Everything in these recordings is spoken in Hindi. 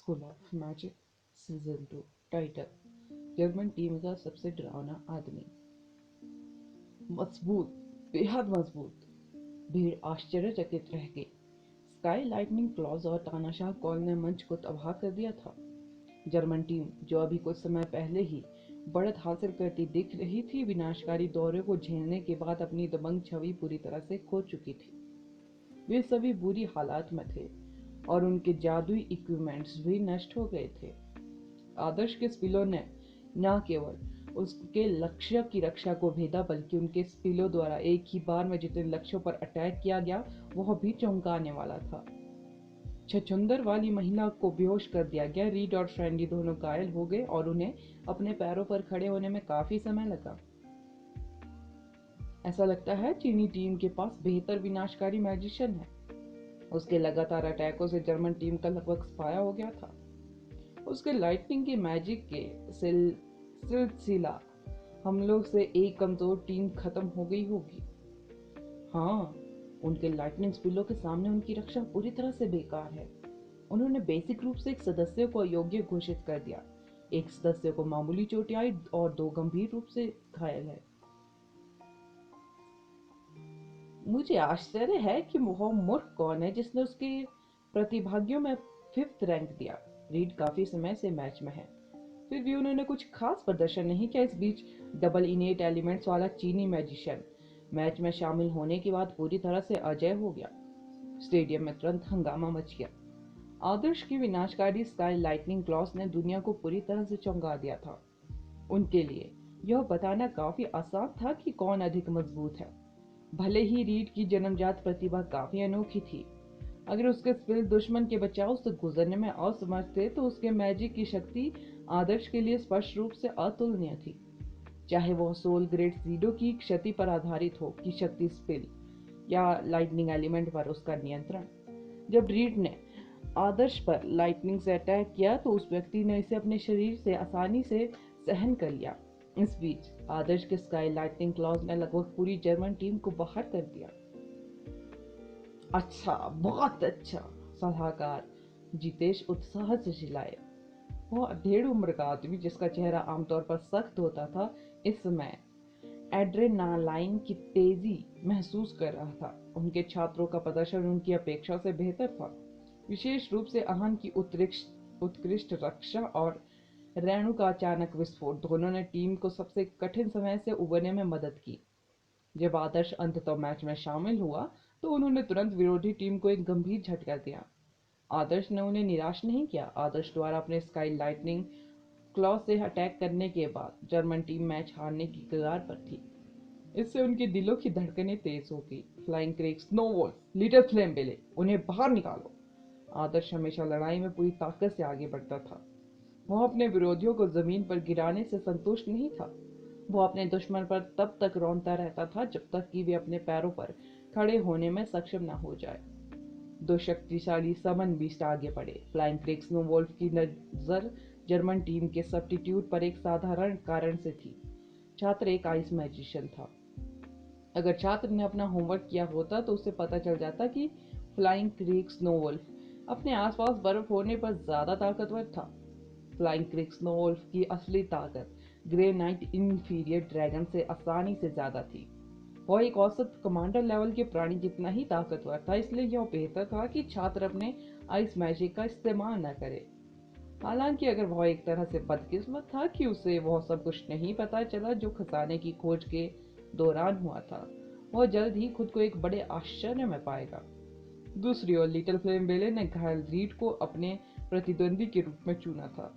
School of magic season 2 title. German team का सबसे डरावना आदमी। मजबूत, बेहद मजबूत। भीड़ आश्चर्यचकित रह गई। स्काई लाइटनिंग क्लॉज और तानाशाह कॉल ने मंच को तबाह कर दिया था। जर्मन टीम, जो अभी कुछ समय पहले ही बढ़त हासिल करती दिख रही थी, विनाशकारी दौरे को झेलने के बाद अपनी दबंग छवि पूरी तरह से खो चुकी थी। वे सभी बुरी हालात में थे और उनके जादुई इक्विपमेंट्स भी नष्ट हो गए थे। आदर्श के स्पिलो ने न केवल उसके लक्ष्य की रक्षा को भेदा, बल्कि उनके स्पिलो द्वारा एक ही बार में जितने लक्ष्यों पर अटैक किया गया वह भी चौंकाने वाला था। छछूंदर वाली महिला को बेहोश कर दिया गया। रीड और फ्रेंडी दोनों घायल हो गए और उन्हें अपने पैरों पर खड़े होने में काफी समय लगा। ऐसा लगता है चीनी टीम के पास बेहतर विनाशकारी मैजिशियन है। उसके लगातार अटैकों से जर्मन टीम का लगभग सफाया हो गया था। उसके लाइटनिंग के मैजिक के सिलसिला हमलों से एक कमजोर टीम खत्म हो गई होगी। हाँ, उनके लाइटनिंग स्पिलो के सामने उनकी रक्षा पूरी तरह से बेकार है। उन्होंने बेसिक रूप से एक सदस्य को अयोग्य घोषित कर दिया, एक सदस्य को मामूली चोट आई और दो गंभीर रूप से घायल है। मुझे आश्चर्य है कि वह मूर्ख कौन है जिसने उसके प्रतिभागियों में 5th रैंक दिया। रीड काफी समय से मैच में है, फिर भी उन्होंने कुछ खास प्रदर्शन नहीं किया। इस बीच डबल इनेट एलिमेंट्स वाला चीनी मैजिशियन मैच में शामिल होने के बाद पूरी तरह से अजय हो गया। स्टेडियम में तुरंत हंगामा मच गया। आदर्श की विनाशकारी स्काई लाइटनिंग क्लॉस ने दुनिया को पूरी तरह से चौंका दिया था। उनके लिए यह बताना काफी आसान था कि कौन अधिक मजबूत है। भले ही रीड की जन्मजात प्रतिभा काफी अनोखी थी, अगर उसके स्पिल दुश्मन के बचाव से गुजरने में असमर्थ थे, तो उसके मैजिक की शक्ति आदर्श के लिए स्पष्ट रूप से अतुलनीय थी। चाहे वह सोल ग्रेड सीडो की क्षति पर आधारित हो कि शक्ति स्पिल या लाइटनिंग एलिमेंट पर उसका नियंत्रण। जब रीड ने आदर्श पर लाइटनिंग से अटैक किया तो उस व्यक्ति ने इसे अपने शरीर से आसानी से सहन कर लिया। इस बीच आदर्श के स्काई लाइटनिंग क्लॉज ने लगभग पूरी जर्मन टीम को बाहर कर दिया। अच्छा, बहुत अच्छा, सलाहकार जितेश उत्साह से चिल्लाए। वह अधेड़ उम्र का आदमी, जिसका चेहरा आमतौर पर सख्त होता था, इस समय एड्रेनालाइन की तेजी महसूस कर रहा था। उनके छात्रों का प्रदर्शन उनकी अपेक्षा से बेहतर था, विशेष रूप से आहन की उत्कृष्ट रक्षा और रेणु का अचानक विस्फोट दोनों ने टीम को सबसे कठिन समय से उबरने में मदद की। जब आदर्श अंततः मैच में शामिल हुआ तो उन्होंने तुरंत विरोधी टीम को एक गंभीर झटका दिया। आदर्श ने उन्हें निराश नहीं किया। आदर्श द्वारा अपने स्काई लाइटनिंग क्लॉ से अटैक करने के बाद जर्मन टीम मैच हारने की कगार पर थी। इससे उनके दिलों की धड़कनें तेज हो गई। फ्लाइंग क्रेक, स्नोवॉल्फ, लिटिल फ्लेम बेले, उन्हें बाहर निकालो। आदर्श हमेशा लड़ाई में पूरी ताकत से आगे बढ़ता था। वह अपने विरोधियों को जमीन पर गिराने से संतुष्ट नहीं था। वो अपने दुश्मन पर तब तक रौंदता रहता था जब तक कि वे अपने पैरों पर खड़े होने में सक्षम न हो जाए। दो शक्तिशाली समन बीस्ट आगे बढ़े। फ्लाइंग क्रेक स्नोवॉल्फ की नजर जर्मन टीम के सब्स्टिट्यूट पर एक साधारण कारण से थी। छात्र एक आइस मैजिशियन था। अगर छात्र ने अपना होमवर्क किया होता तो उसे पता चल जाता कि फ्लाइंग क्रेक स्नोवॉल्फ अपने आसपास बर्फ होने पर ज्यादा ताकतवर था। फ्लाइंग क्रेक स्नोवॉल्फ की असली ताकत ग्रे नाइट इंफीरियर ड्रैगन से आसानी से ज्यादा थी। वह एक औसत कमांडर लेवल के प्राणी जितना ही ताकतवर था, इसलिए यह बेहतर था कि छात्र अपने आइस मैजिक का इस्तेमाल न करे। हालांकि अगर वह एक तरह से बदकिस्मत था कि उसे वह सब कुछ नहीं पता चला जो खजाने की खोज के दौरान हुआ था, वह जल्द ही खुद को एक बड़े आश्चर्य में पाएगा। दूसरी ओर लिटिल फ्लेम बेले ने घायल रीड को अपने प्रतिद्वंदी के रूप में चुना था।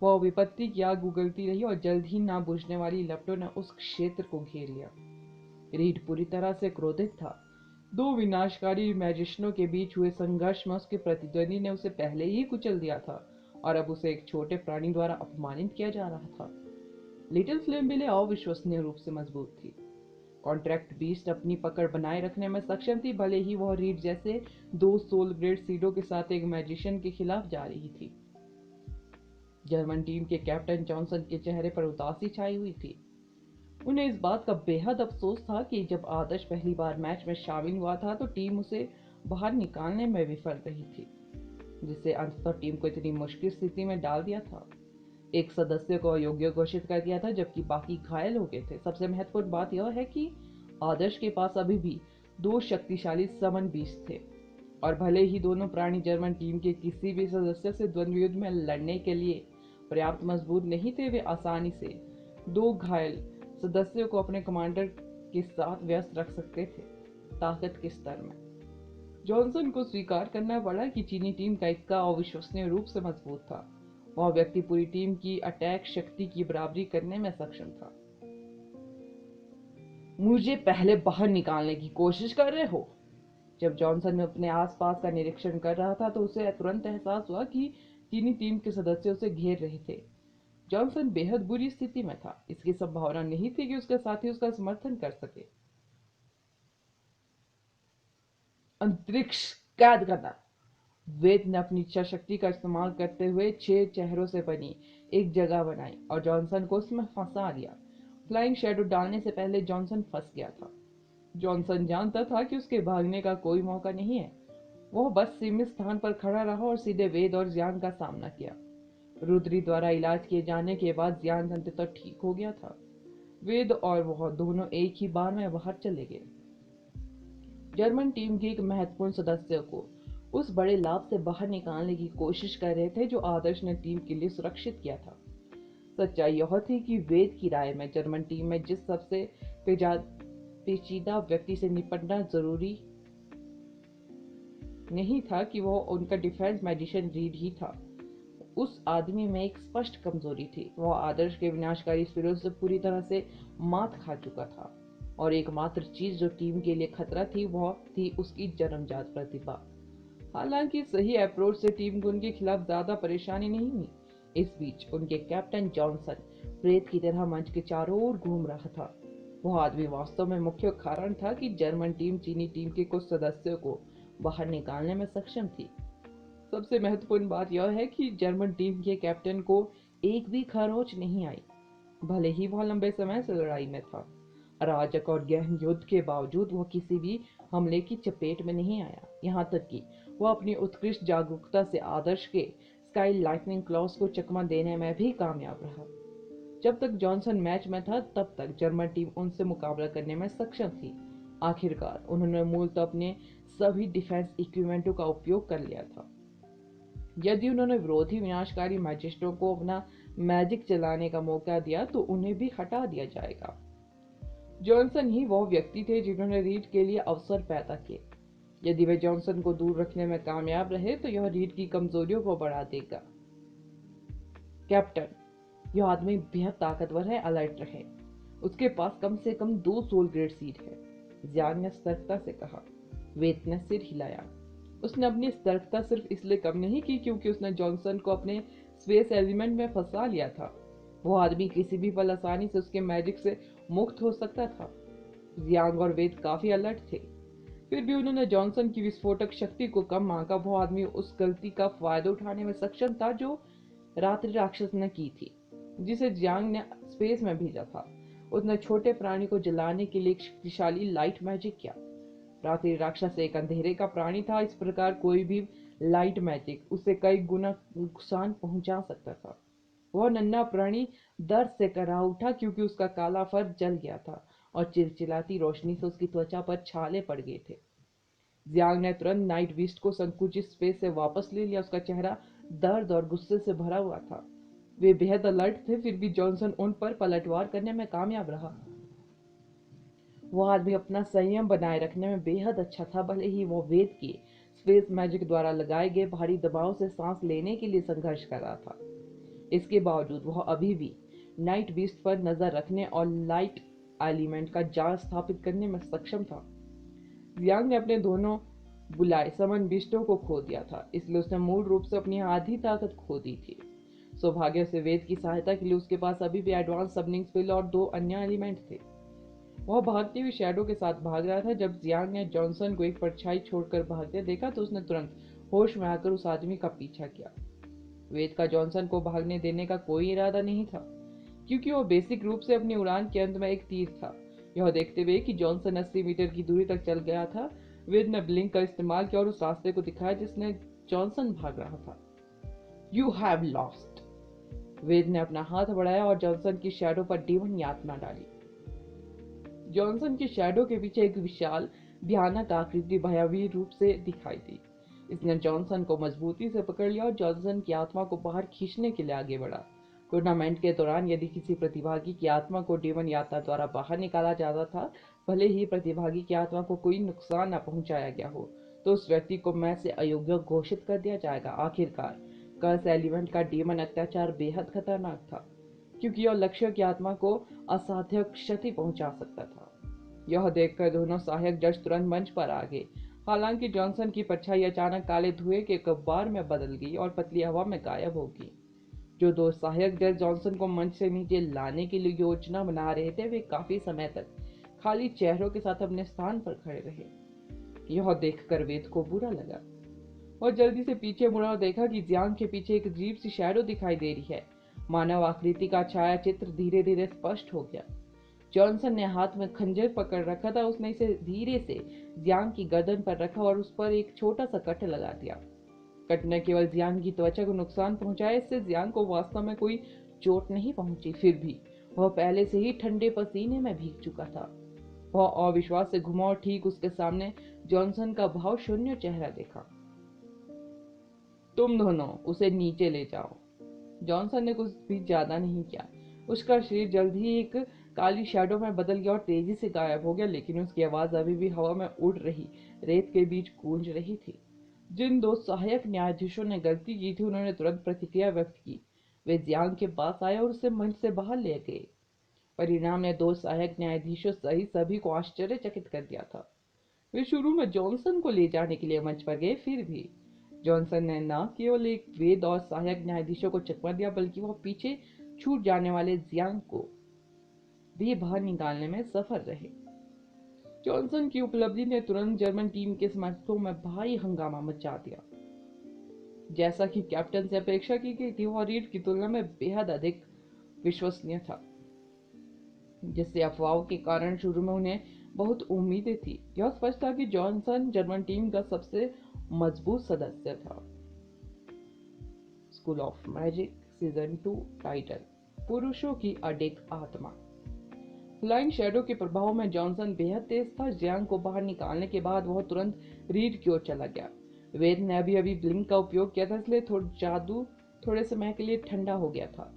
वह विपत्ति की आग उगलती रही और जल्द ही ना बुझने वाली लपटों ने उस क्षेत्र को घेर लिया। रीड पूरी तरह से क्रोधित था। दो विनाशकारी मैजिशियनों के बीच हुए संघर्ष में उसके प्रतिद्वंदी ने उसे पहले ही कुचल दिया था और अब उसे एक छोटे प्राणी द्वारा अपमानित किया जा रहा था। लिटिल फ्लेम बेले अविश्वसनीय रूप से मजबूत थी। कॉन्ट्रैक्ट बीस्ट अपनी पकड़ बनाए रखने में सक्षम थी, भले ही वह रीड जैसे दो सोल ग्रेड सीडो के साथ एक मैजिशियन के खिलाफ जा रही थी। जर्मन टीम के कैप्टन जॉनसन के चेहरे पर उदासी छाई हुई थी। उन्हें इस बात का बेहद अफसोस था कि जब आदर्श पहली बार मैच में शामिल हुआ था तो टीम उसे बाहर निकालने में विफल रही थी। जिससे अंततः टीम को इतनी मुश्किल स्थिति में डाल दिया था। एक सदस्य को अयोग्य घोषित कर दिया था जबकि बाकी घायल हो गए थे। सबसे महत्वपूर्ण बात यह है कि आदर्श के पास अभी भी दो शक्तिशाली समन बीस्ट थे, और भले ही दोनों प्राणी जर्मन टीम के किसी भी सदस्य से द्वंद्व युद्ध में लड़ने के लिए पर्याप्त मजबूत नहीं थे, वे आसानी से दो घायल सदस्यों को अपने कमांडर के साथ व्यस्त रख सकते थे। ताकत के स्तर में जॉनसन को स्वीकार करना पड़ा कि चीनी टीम का इक्का अविश्वसनीय रूप से मजबूत था। वह व्यक्ति पूरी टीम की अटैक शक्ति की बराबरी करने में सक्षम था। मुझे पहले बाहर निकालने की कोशिश कर रहे हो? जब जॉनसन अपने आसपास का निरीक्षण कर रहा था तो उसे तुरंत एहसास हुआ कि चीनी टीम के सदस्य उसे घेर रहे थे। जॉनसन बेहद बुरी स्थिति में था। इसकी संभावना नहीं थी कि उसके साथी उसका समर्थन कर सके। अंतरिक्ष कैद करना। वेद ने अपनी इच्छा शक्ति का इस्तेमाल करते हुए 6 चेहरों से बनी एक जगह बनाई और जॉनसन को उसमें फंसा दिया। फ्लाइंग शैडो डालने से पहले जॉनसन फंस गया था। जॉनसन जानता था कि उसके भागने का कोई मौका नहीं है। वह बस सीमित स्थान पर खड़ा रहा और सीधे वेद और जियांग का सामना किया। रुद्री द्वारा इलाज किए जाने के बाद जियांग अंततः ठीक हो गया था। वेद और वह दोनों एक ही बार में बाहर चले गए। जर्मन टीम के एक महत्वपूर्ण सदस्य को उस बड़े लाभ से बाहर निकालने की कोशिश कर रहे थे जो आदर्श ने टीम के लिए सुरक्षित किया था। सच्चाई यह थी कि वेद की राय में जर्मन टीम में जिस सबसे पेचीदा व्यक्ति से निपटना जरूरी नहीं था कि वह उनका डिफेंस मैजिशियन रीड ही था। उस आदमी में एक स्पष्ट कमजोरी थी। वह आदर्श के विनाशकारी स्पिरिट से पूरी तरह से मात खा चुका था और एकमात्र चीज जो टीम के लिए खतरा थी वह थी उसकी जन्मजात प्रतिभा। हालांकि सही अप्रोच से टीम को उनके खिलाफ ज्यादा परेशानी नहीं हुई। इस बीच उनके कैप्टन जॉनसन प्रेत की तरह मंच के चारों ओर घूम रहा था। वह आदमी वास्तव में मुख्य कारण था कि जर्मन टीम चीनी टीम के कुछ सदस्यों को बाहर निकालने में सक्षम थी। सबसे महत्वपूर्ण बात यह है कि जर्मन टीम के कैप्टन को एक भी खरोंच नहीं आई, भले ही वह लंबे समय से लड़ाई में था। अराजक और गहन युद्ध के बावजूद वह किसी भी हमले की चपेट में नहीं आया। यहाँ तक कि वह अपनी उत्कृष्ट जागरूकता से आदर्श के स्काई लाइटनिंग क्लॉस को चकमा देने में भी कामयाब रहा। जब तक जॉनसन मैच में था तब तक जर्मन टीम उनसे मुकाबला करने में सक्षम थी। आखिरकार उन्होंने मूलतः अपने सभी डिफेंस इक्विपमेंटों का उपयोग कर लिया था। यदि उन्होंने विरोधी विनाशकारी मैजिस्ट्रों को अपना मैजिक चलाने का मौका दिया तो उन्हें भी हटा दिया जाएगा। जॉनसन ही वह व्यक्ति थे जिन्होंने रीड के लिए अवसर पैदा किए। यदि वे जॉनसन को दूर रखने में कामयाब रहे तो यह रीड की कमजोरियों को बढ़ा देगा। कैप्टन, यह आदमी बेहद ताकतवर है, अलर्ट रहे। उसके पास कम से कम 2 सोल ग्रेड सीड है, जियांग ने सतर्कता से कहा। वेद ने सिर हिलाया। उसने अपनी सतर्कता सिर्फ इसलिए कम नहीं की क्योंकि उसने जॉनसन को अपने स्पेस एलिमेंट में फंसा लिया था। वह आदमी किसी भी पल आसानी से उसके मैजिक से मुक्त हो सकता था। जियांग और वेद काफी अलर्ट थे, फिर भी उन्होंने जॉनसन की विस्फोटक शक्ति को कम आंका। वो आदमी उस गलती का फायदा उठाने में सक्षम था जो रात्रि राक्षस ने की थी, जिसे जियांग ने स्पेस में भेजा था। उसने छोटे प्राणी को जलाने के लिए एक शक्तिशाली लाइट मैजिक किया। रात्रि राक्षस एक अंधेरे का प्राणी था, इस प्रकार कोई भी लाइट मैजिक उसे कई गुना नुकसान पहुंचा सकता था। वह नन्हा प्राणी दर्द से करा उठा क्योंकि उसका काला फर जल गया था और चिलचिलाती रोशनी से उसकी त्वचा पर छाले पड़ गए थे। जियांग ने तुरंत नाइट बीस्ट को संकुचित स्पेस से वापस ले लिया। उसका चेहरा दर्द और गुस्से से भरा हुआ था। वे बेहद अलर्ट थे, फिर भी जॉनसन उन पर पलटवार करने में कामयाब रहा। वह आदमी अपना संयम बनाए रखने में बेहद अच्छा था, भले ही वह वेद की स्पेस मैजिक द्वारा लगाए गए भारी दबाव से सांस लेने के लिए संघर्ष कर रहा था। इसके बावजूद वह अभी भी नाइट बीस्ट पर नजर रखने और लाइट एलिमेंट का जाल स्थापित करने में सक्षम था। जियांग ने अपने दोनों बुलाए समन बीस्टों को खो दिया था, इसलिए उसने मूल रूप से अपनी आधी ताकत खो दी थी। सौभाग्य से वेद की सहायता के लिए उसके पास अभी भी एडवांस सबनिंग स्पिल और 2 अन्य एलिमेंट थे। वह भागती हुई शैडो के साथ भाग रहा था। जब जियांग ने जॉनसन को एक परछाई छोड़कर भागते देखा तो उसने तुरंत होश में आकर उस आदमी का पीछा किया। वेद का जॉनसन को भागने देने का कोई इरादा नहीं था, क्योंकि वह बेसिक रूप से अपनी उड़ान के अंत में एक तीर था। यह देखते हुए कि जॉनसन 80 मीटर की दूरी तक चल गया था, वेद ने ब्लिंक का इस्तेमाल किया और उस रास्ते को दिखाया जिसने जॉनसन भाग रहा था। You have lost. वेद ने अपना हाथ बढ़ाया और जॉनसन की शैडो पर डीमन यातना डाली। जॉनसन की शैडो के पीछे एक विशाल भयानक आकृति भयावह रूप से दिखाई दी। इसने जॉनसन को मजबूती से पकड़ लिया और जॉनसन की आत्मा को बाहर खींचने के लिए आगे बढ़ा। टूर्नामेंट के दौरान यदि किसी प्रतिभागी की आत्मा को डीमन यात्रा द्वारा बाहर निकाला जाता था, भले ही प्रतिभागी की आत्मा को कोई नुकसान न पहुंचाया गया हो, तो उस व्यक्ति को मैच से अयोग्य घोषित कर दिया जाएगा। आखिरकार कर्स एलिमेंट का डीमन अत्याचार बेहद खतरनाक था, क्योंकि यह लक्ष्य की आत्मा को असाध्य क्षति पहुंचा सकता था। यह देखकर दोनों सहायक जज तुरंत मंच पर आ गए। हालांकि जॉनसन की परछाई अचानक काले धुएं के कब्बार में बदल गई और पतली हवा में गायब हो गई। जो दो सहायक जज जॉनसन को मंच से नीचे लाने के लिए योजना बना रहे थे, वे काफी समय तक खाली चेहरों के साथ अपने स्थान पर खड़े रहे। यह देखकर वेद को बुरा लगा और जल्दी से पीछे मुड़ा और देखा कि जियांग के पीछे एक अजीब सी शैडो दिखाई दे रही है। मानव आकृति का छाया चित्र धीरे धीरे स्पष्ट हो गया। जॉनसन ने हाथ में खंजर पकड़ रखा था। उसने इसे धीरे से जियांग की गर्दन पर रखा और उस पर एक छोटा सा कट लगा दिया। कट न केवल जियांग की त्वचा को नुकसान पहुंचाया, इससे जियांग को वास्तव में कोई चोट नहीं पहुंची। फिर भी वह पहले से ही ठंडे पसीने में भीग चुका था। वह अविश्वास से घुमा और ठीक उसके सामने जॉनसन का भाव शून्य चेहरा देखा। तुम दोनों उसे नीचे ले जाओ। जॉनसन ने कुछ भी ज्यादा नहीं किया। उसका शरीर जल्द ही एक काली शैडो में बदल गया और तेजी से गायब हो गया, लेकिन उसकी आवाज अभी भी हवा में उड़ रही रेत के बीच गूंज रही थी। जिन दो सहायक न्यायाधीशों ने गलती की थी, उन्होंने तुरंत प्रतिक्रिया व्यक्त की। वे जियांग के पास आए और उसे मंच से बाहर ले गए। परिणाम ने दो सहायक न्यायाधीशों सहित सभी को आश्चर्यचकित कर दिया था। वे शुरू में जॉनसन को ले जाने के लिए मंच पर गए, फिर भी जॉनसन ने न केवल एक वेद और सहायक न्यायाधीशों को चकमा दिया, बल्कि वह पीछे छूट जाने वाले जियांग को भी बाहर निकालने में सफल रहे। जॉनसन की उपलब्धि ने तुरंत जर्मन टीम के समर्थकों में भारी हंगामा मचा दिया। जैसा कि कैप्टन से अपेक्षा की गई थी, वह रीड की तुलना में बेहद अधिक विश्वसनीय था, जिससे अफवाहों के कारण शुरू में उन्हें बहुत उम्मीदें थी। यह स्पष्ट था कि जॉनसन जर्मन टीम का सबसे मजबूत सदस्य था। School of magic season 2 title, पुरुषों की अडिग आत्मा। फ्लाइंग शैडो के प्रभाव में जॉनसन बेहद तेज था। जियांग को बाहर निकालने के बाद वह तुरंत रीड की ओर चला गया। वेद ने अभी ब्लिंक का उपयोग किया था, इसलिए जादू थोड़े समय के लिए ठंडा हो गया था।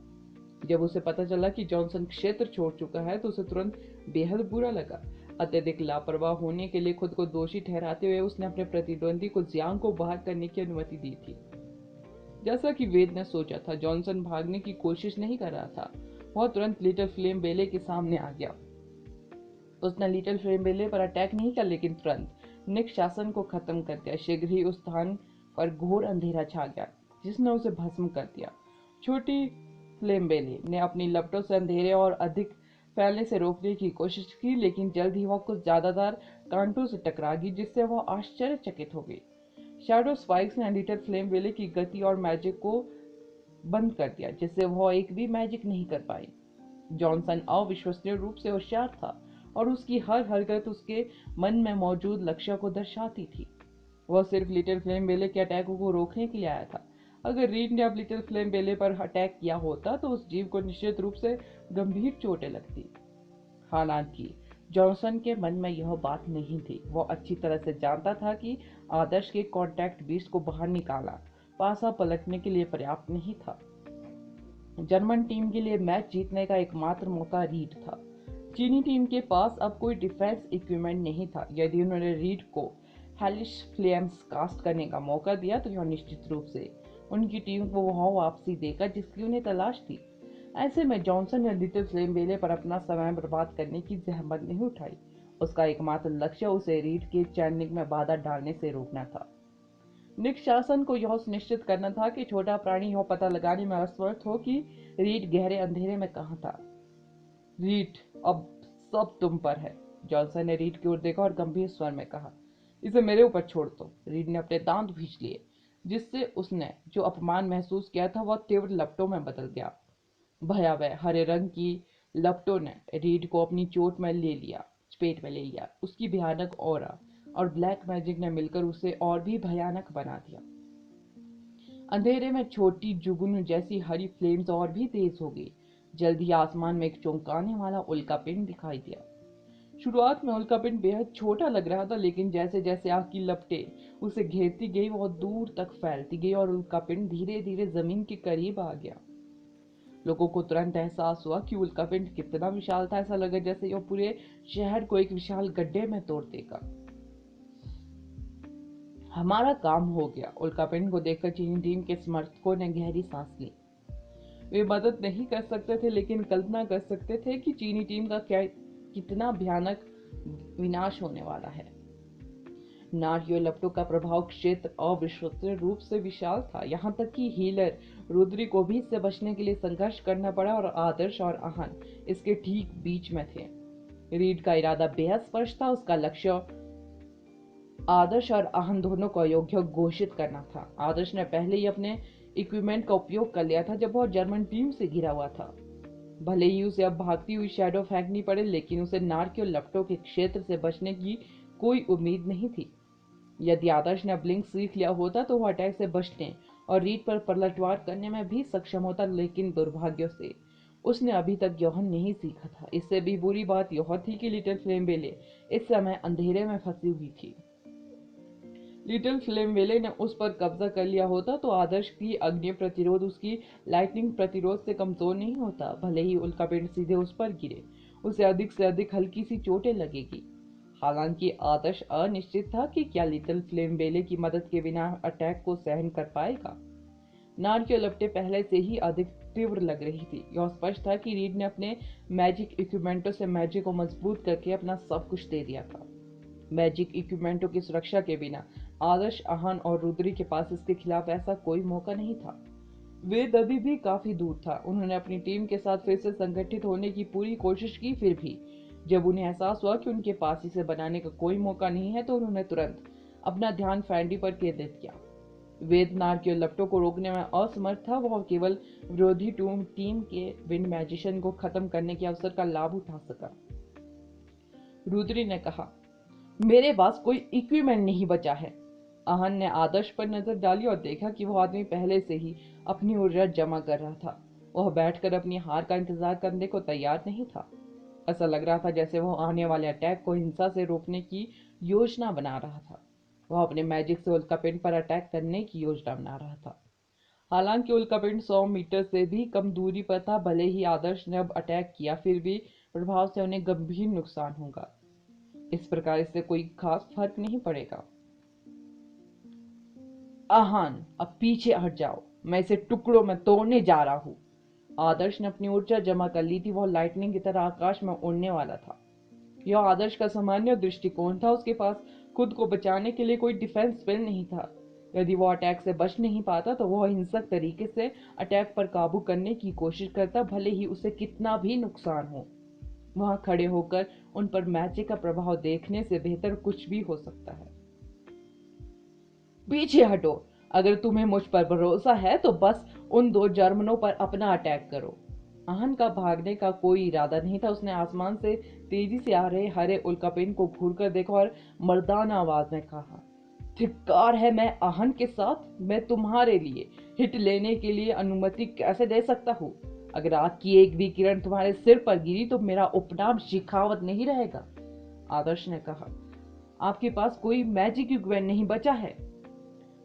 जब उसे पता चला कि जॉनसन क्षेत्र छोड़ चुका है, तो उसे तुरंत बेहद बुरा लगा। अत्यधिक लापरवाह होने के लिए खुद को दोषी ठहराते हुए उसने अपने प्रतिद्वंदी को जियांग को बाहर करने की अनुमति दी थी। जैसा कि वेद ने सोचा था, जॉनसन भागने की कोशिश नहीं कर रहा था। वह तुरंत लिटिल फ्लेम बेले के सामने आ गया। उसने लिटिल फ्लेम बेले पर अटैक नहीं किया, लेकिन तुरंत निक शासन को खत्म कर दिया। शीघ्र ही उस स्थान पर घोर अंधेरा छा गया, जिसने उसे भस्म कर दिया। छोटी फ्लेम बेले ने अपनी लपटों से अंधेरे और अधिक फैलने से रोकने की कोशिश की, लेकिन जल्द ही वह कुछ ज्यादातर कांटों से टकरा गई, जिससे वह आश्चर्यचकित हो गई। शैडो स्पाइक्स ने लिटिल फ्लेम बेले की गति और मैजिक को बंद कर दिया, जिससे वह एक भी मैजिक नहीं कर पाई। जॉनसन अविश्वसनीय रूप से होशियार था और उसकी हर हरकत उसके मन में मौजूद लक्ष्य को दर्शाती थी। वह सिर्फ लिटिल फ्लेम बेले के अटैकों को रोकने के लिए आया था। अगर रीड ने अब लिटिल फ्लेम बेले पर अटैक किया होता, तो उस जीव को निश्चित रूप से गंभीर चोटें लगती। हालांकि जॉनसन के मन में यह बात नहीं थी। वह अच्छी तरह से जानता था कि आदर्श के कॉन्टैक्ट बीस्ट को बाहर निकाला पासा पलटने के लिए पर्याप्त नहीं था। जर्मन टीम के लिए मैच जीतने का एकमात्र मौका रीड था। चीनी टीम के पास अब कोई डिफेंस इक्विपमेंट नहीं था। यदि उन्होंने रीड को हेलिश फ्लेम्स कास्ट करने का मौका दिया, तो यह निश्चित रूप से उनकी टीम को वह वापसी देगा जिसकी उन्हें तलाश थी। ऐसे में जॉनसन ने लिटिल फ्लेम बेले पर अपना समय बर्बाद करने की जहमत नहीं उठाई। उसका एकमात्र लक्ष्य उसे रीड के चैनिंग में बाधा डालने से रोकना था। निक शासन को यह सुनिश्चित करना था कि छोटा प्राणी यह पता लगाने में असमर्थ हो कि रीड गहरे अंधेरे में कहां था। रीड, अब सब तुम पर है। जॉनसन ने रीड की ओर देखा और गंभीर स्वर में कहा, इसे मेरे ऊपर छोड़ दो। रीड ने अपने दांत भींच लिए, जिससे उसने जो अपमान महसूस किया था वह तीव्र लपटों में बदल गया। भयावह हरे रंग की लपटों ने रीड को अपनी चोट में ले लिया, चपेट में ले लिया। उसकी भयानक ऑरा और ब्लैक मैजिक ने मिलकर उसे और भी भयानक बना दिया। अंधेरे में छोटी जुगनू जैसी हरी फ्लेम्स और भी तेज हो गई। जल्द ही आसमान में एक चौंकाने वाला उल्कापिंड दिखाई दिया। शुरुआत में उल्कापिंड बेहद छोटा लग रहा था, लेकिन जैसे जैसे आग की लपटें उसे घेरती गई वो दूर तक फैलती गई और उल्कापिंड धीरे धीरे जमीन के करीब आ गया। लोगों को तुरंत एहसास हुआ कि उल्कापिंड कितना विशाल था। ऐसा लगा जैसे यह पूरे शहर को एक विशाल गड्ढे में तोड़ देगा। हमारा काम हो गया, उल्कापिंड को देखकर चीनी टीम के समर्थकों ने गहरी सांस ली। वे मदद नहीं कर सकते थे, लेकिन कल्पना कर सकते थे कि चीनी टीम का कितना भयानक विनाश होने वाला है। नारियो लपटों का प्रभाव क्षेत्र अविश्वसनीय रूप से विशाल था। यहाँ तक कि हीलर रुद्री को भी इससे बचने के लिए संघर्ष करना पड़ा और आदर्श और आहन इसके ठीक बीच में थे। रीड का इरादा बेहद स्पष्ट था। उसका लक्ष्य आदर्श और आहन दोनों को अयोग्य घोषित करना था। आदर्श ने पहले ही अपने इक्विपमेंट का उपयोग कर लिया था जब वह जर्मन टीम से घिरा हुआ था। भले ही उसे अब भागती हुई शैडो फेंकनी पड़े, लेकिन उसे नार्कियो लपटों के क्षेत्र से बचने की कोई उम्मीद नहीं थी। यदि आदर्श ने ब्लिंक सीख लिया होता तो वह अटैक से बचने और रीड पर पलटवार करने में भी सक्षम होता, लेकिन दुर्भाग्य से उसने अभी तक यह नहीं सीखा था। इससे भी बुरी बात यह थी कि लिटिल फ्लेम वेले इस समय अंधेरे में फंसी हुई थी। लिटिल फ्लेम वेले ने उस पर कब्जा कर लिया होता तो आदर्श की अग्नि प्रतिरोध उसकी लाइटनिंग प्रतिरोध से कमजोर नहीं होता। भले ही उल्कापिंड सीधे उस पर गिरे, उसे अधिक से अधिक हल्की सी चोटें लगेगी। हालांकि आदर्श अनिश्चित था कि क्या लिटिल फ्लेम वेले की मदद के बिना अटैक को सहन कर पाएगा। नार की लपटें पहले से ही अधिक तीव्र लग रही थी। यह स्पष्ट था कि रीड ने अपने मैजिक इक्विपमेंटों से मैजिक को मजबूत करके अपना सब कुछ दे दिया था। मैजिक इक्विपमेंटों की सुरक्षा के बिना आदर्श, आहन और रुद्री के पास इसके खिलाफ ऐसा कोई मौका नहीं था। वेद अभी भी काफी दूर था। उन्होंने अपनी टीम के साथ फिर से संगठित होने की पूरी कोशिश की, फिर भी जब उन्हें एहसास हुआ कि उनके पास इसे बनाने का कोई मौका नहीं है तो उन्होंने तुरंत अपना ध्यान फैंडी पर केंद्रित किया। वेद नार के लपटों को रोकने में असमर्थ था। वह केवल विरोधी टीम के विंड मैजिशियन को खत्म करने के अवसर का लाभ उठा सका। रुद्री ने कहा, मेरे पास कोई इक्विपमेंट नहीं बचा है। आहन ने आदर्श पर नजर डाली और देखा कि वह आदमी पहले से ही अपनी ऊर्जा जमा कर रहा था। वह बैठकर अपनी हार का इंतजार करने को तैयार नहीं था। ऐसा लग रहा था जैसे वह आने वाले अटैक को हिंसा से रोकने की योजना बना रहा था। वह अपने मैजिक से उल्कापिंड पर अटैक करने की योजना बना रहा था। हालांकि उल्कापिंड 100 मीटर से भी कम दूरी पर था। भले ही आदर्श ने अब अटैक किया, फिर भी प्रभाव से उन्हें गंभीर नुकसान होगा। इस प्रकार इससे कोई खास फर्क नहीं पड़ेगा। आहन, अब पीछे हट जाओ, मैं इसे टुकड़ों में तोड़ने जा रहा हूं। आदर्श ने अपनी ऊर्जा जमा कर ली थी। वह लाइटनिंग की तरह आकाश में उड़ने वाला था। यह आदर्श का सामान्य दृष्टिकोण था। उसके पास खुद को बचाने के लिए कोई डिफेंस स्पेल नहीं था। यदि वह अटैक से बच नहीं पाता तो वह हिंसक तरीके से अटैक पर काबू करने की कोशिश करता, भले ही उसे कितना भी नुकसान हो। वहां खड़े होकर उन पर मैजिक का प्रभाव देखने से बेहतर कुछ भी हो सकता है। पीछे हटो। अगर तुम्हें मुझ पर भरोसा है तो बस उन 2 जर्मनों पर अपना अटैक करो। आहन का भागने का कोई इरादा नहीं था। उसने आसमान से तेजी से आ रहे हरे उल्कापिंड को घूरकर देखा और मर्दाना आवाज में कहा, धिक्कार है, मैं आहन के साथ, मैं तुम्हारे लिए हिट लेने के लिए अनुमति कैसे दे सकता हूँ। अगर आग की एक भी किरण तुम्हारे सिर पर गिरी तो मेरा उपनाम शिखावत नहीं रहेगा। आदर्श ने कहा, आपके पास कोई मैजिक इक्विपमेंट नहीं बचा है।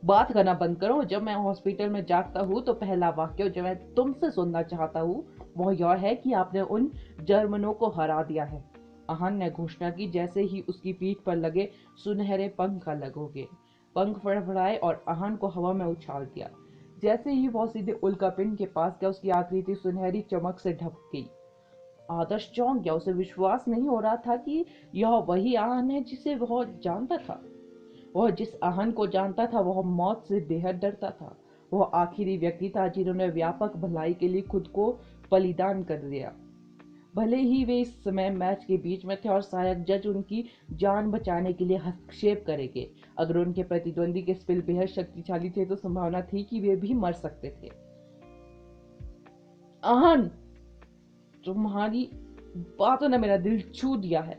बात करना बंद करो। जब मैं हॉस्पिटल में जागता हूँ तो पहला वाक्य जो मैं तुमसे सुनना चाहता हूँ वह यह है कि आपने उन जर्मनों को हरा दिया है। आहन ने घोषणा की। जैसे ही उसकी पीठ पर लगे सुनहरे पंख अलग हो गए। पंख फड़फड़ाए और आहन को हवा में उछाल दिया। जैसे ही वह सीधे उल्कापिंड के पास गया, उसकी आकृति सुनहरी चमक से ढक गई। आदर्श चौंक गया। उसे विश्वास नहीं हो रहा था कि यह वही आहन है जिसे वह जानता था। वह जिस आहन को जानता था वह मौत से बेहद डरता था। वह आखिरी व्यक्ति था जिन्होंने व्यापक भलाई के लिए खुद को बलिदान कर दिया। भले ही वे इस समय मैच के बीच में थे और शायद जज उनकी जान बचाने के लिए हस्तक्षेप करेंगे। अगर उनके प्रतिद्वंदी के स्पेल बेहद शक्तिशाली थे तो संभावना थी कि वे भी मर सकते थे। आहन, तुम्हारी बातों ने मेरा दिल छू दिया है।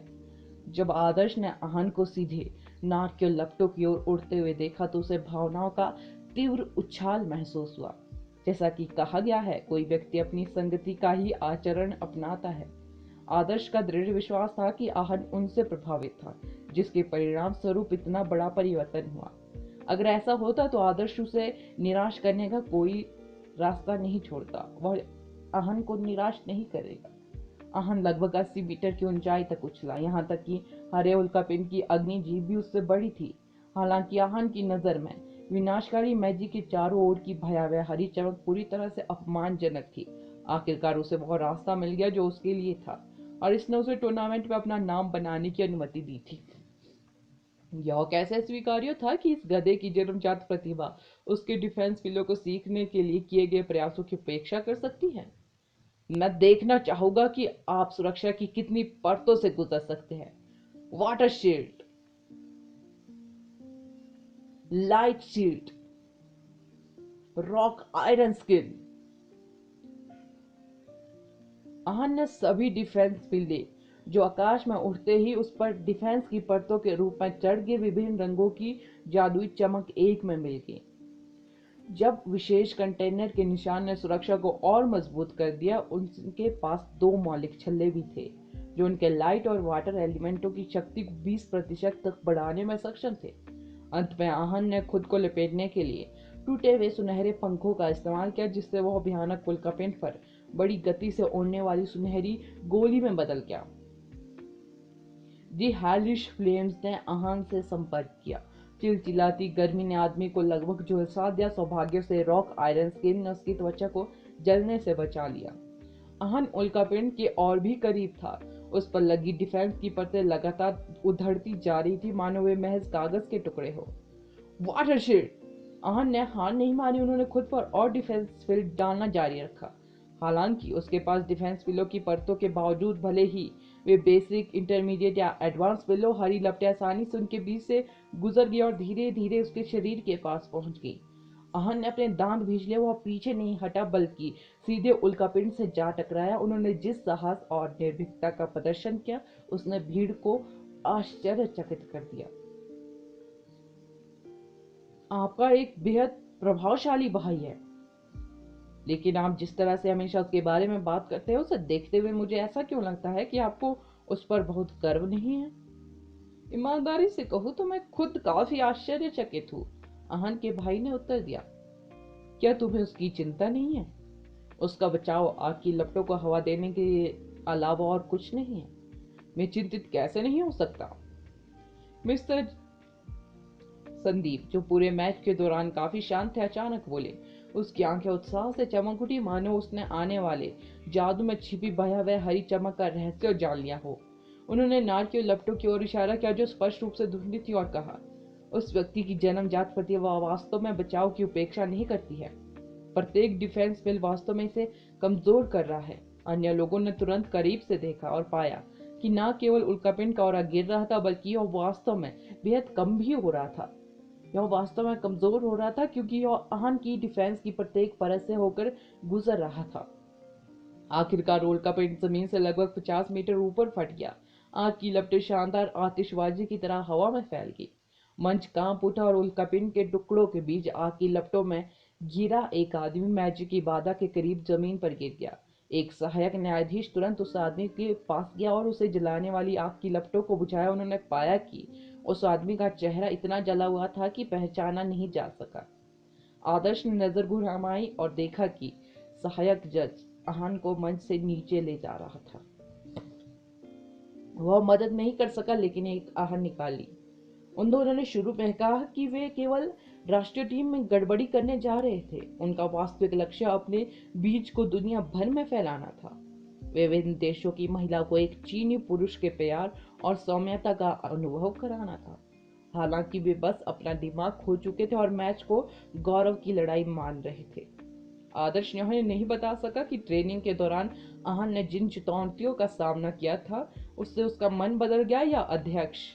जब आदर्श ने आहन को सीधे नार के लपटों की ओर उड़ते हुए देखा तो उसे भावनाओं का तीव्र उछाल महसूस हुआ। जैसा कि कहा गया है, कोई व्यक्ति अपनी संगति का ही आचरण अपनाता है। आदर्श का दृढ़ विश्वास था कि आहन उनसे प्रभावित था, जिसके परिणाम स्वरूप इतना बड़ा परिवर्तन हुआ। अगर ऐसा होता तो आदर्श उसे निराश करने का कोई रास्ता नहीं छोड़ता। वह आहन को निराश नहीं करेगा। आहन लगभग 80 मीटर की ऊंचाई तक उछला, यहाँ तक कि हरे उल्कापिंड की अग्नि जीभ भी उससे बड़ी थी। हालांकि आहन की नजर में विनाशकारी मैजिक के चारों ओर की भयावह हरी चमक पूरी तरह से अपमानजनक थी। आखिरकार उसे वह रास्ता मिल गया जो उसके लिए था, और इसने उसे टूर्नामेंट में अपना नाम बनाने की अनुमति दी थी। यह कैसे स्वीकार्य था कि इस गधे की जन्मजात प्रतिभा उसके डिफेंस पिलो को सीखने के लिए किए गए प्रयासों की उपेक्षा कर सकती है। मैं देखना चाहूंगा कि आप सुरक्षा की कितनी परतों से गुजर सकते हैं। Water shield, light shield, rock iron skin. Aahan ने सभी डिफेंस पिल्ले जो आकाश में उड़ते ही उस पर डिफेंस की परतों के रूप में चढ़ गए विभिन्न रंगों की जादुई चमक एक में मिल गई। जब विशेष कंटेनर के निशान ने सुरक्षा को और मजबूत कर दिया, उनके पास दो मौलिक छल्ले भी थे जो उनके लाइट और वाटर एलिमेंटों की शक्ति को 20% तक बढ़ाने में सक्षम थे। अंत में आहन ने खुद को लपेटने के लिए टूटे हुए सुनहरे पंखों का इस्तेमाल किया, जिससे वह भयानक उल्कापिंड पर बड़ी गति से उड़ने वाली सुनहरी गोली में बदल गया। दी हेलिश फ्लेम्स ने आहन से संपर्क किया। चिलचिलाती गर्मी ने आदमी को लगभग झुलसा दिया। सौभाग्य से रॉक आयरन स्किन ने उसकी त्वचा को जलने से बचा लिया। आहन उल्कापिंड के और भी करीब था। उस पर लगी डिफेंस की परतें लगातार उधड़ती जा रही थी, मानो वे महज कागज के टुकड़े हो। Water shield. आहन ने हार नहीं मानी। उन्होंने खुद पर और डिफेंस फील्ड डालना जारी रखा। हालांकि उसके पास डिफेंस पिलो की परतों के बावजूद भले ही वे बेसिक, इंटरमीडिएट या एडवांस पिलो, हरी लपटें आसानी से उनके बीच से गुजर गई और धीरे धीरे उसके शरीर के पास पहुंच गई। आहन ने अपने दांत भींच लिए। वह पीछे नहीं हटा, बल्कि सीधे उल्कापिंड से जा टकराया। उन्होंने जिस साहस और निर्भीकता का प्रदर्शन किया, उसने भीड़ को आश्चर्यचकित कर दिया। आपका एक बेहद प्रभावशाली भाई है, लेकिन आप जिस तरह से हमेशा उसके बारे में बात करते हैं, उसे देखते हुए मुझे ऐसा क्यों लगता है कि आपको उस पर बहुत गर्व नहीं है। ईमानदारी से कहूँ तो मैं खुद काफी आश्चर्यचकित हूँ, आहन के भाई ने उत्तर दिया। क्या तुम्हें उसकी चिंता नहीं है? उसका बचाव आग की लपटों को हवा देने के अलावा और कुछ नहीं है। मैं चिंतित कैसे नहीं हो सकता? मिस्टर संदीप, जो पूरे मैच के दौरान काफी शांत थे, अचानक बोले। उसकी आंखें उत्साह से चमक उठी, मानो उसने आने वाले जादू में छिपी भयावह हरी चमक का रहस्य जान लिया हो। उन्होंने नार के लपटों की ओर इशारा किया जो स्पष्ट रूप से धुंधली थी, और कहा, उस व्यक्ति की जन्मजात प्रतिभा वास्तव में बचाव की उपेक्षा नहीं करती है। प्रत्येक डिफेंस बिल वास्तव में इसे कमजोर कर रहा है। अन्य लोगों ने तुरंत करीब से देखा और पाया कि न केवल उल्कापिंड का औरा गिर रहा था, बल्कि यह वास्तव में बेहद कम भी हो रहा था। यह वास्तव में कमजोर हो रहा था क्योंकि यह आहन की डिफेंस की प्रत्येक परत से होकर गुजर रहा था। आखिरकार उल्कापिंड जमीन से लगभग 50 मीटर ऊपर फट गया। आग की लपटें शानदार आतिशबाजी की तरह हवा में फैल गई। मंच कांप उठा और उल्कापिंड के टुकड़ों के बीच आग की लपटों में घिरा एक आदमी मैजिक की बाधा के करीब जमीन पर गिर गया। एक सहायक न्यायाधीश तुरंत उस आदमी के पास गया और उसे जलाने वाली आग की लपटों को बुझाया। उन्होंने पाया कि उस आदमी का चेहरा इतना जला हुआ था कि पहचाना नहीं जा सका। आदर्श ने नजर घुमाई और देखा कि सहायक जज आहन को मंच से नीचे ले जा रहा था। वह मदद नहीं कर सका, लेकिन एक आहन निकाली। उन दोनों ने शुरू में कहा कि वे केवल राष्ट्रीय टीम में गड़बड़ी करने जा रहे थे। उनका वास्तविक लक्ष्य अपने बीज को दुनिया भर में फैलाना था। वे विभिन्न देशों की महिला को एक चीनी पुरुष के प्यार और सौम्यता का अनुभव कराना था। हालांकि वे बस अपना दिमाग खो चुके थे और मैच को गौरव की लड़ाई मान रहे थे। आदर्श ने उन्हें नहीं बता सका कि ट्रेनिंग के दौरान आहन ने जिन चुनौतियों का सामना किया था, उससे उसका मन बदल गया या अध्यक्ष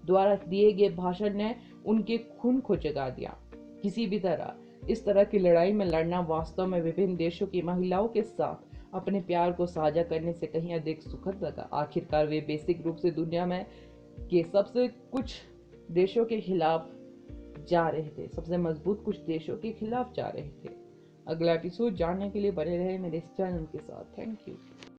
द्वारा दिए गए भाषण ने उनके खून को जगा दिया। किसी भी तरह इस तरह की लड़ाई में लड़ना वास्तव में विभिन्न देशों की महिलाओं के साथ अपने प्यार को साझा करने से कहीं अधिक सुखद लगा। आखिरकार वे बेसिक रूप से दुनिया में के सबसे कुछ देशों के खिलाफ जा रहे थे, सबसे मजबूत कुछ देशों के खिलाफ जा रहे थे। अगला एपिसोड जानने के लिए बने रहे मेरे इस चैनल के साथ। Thank you.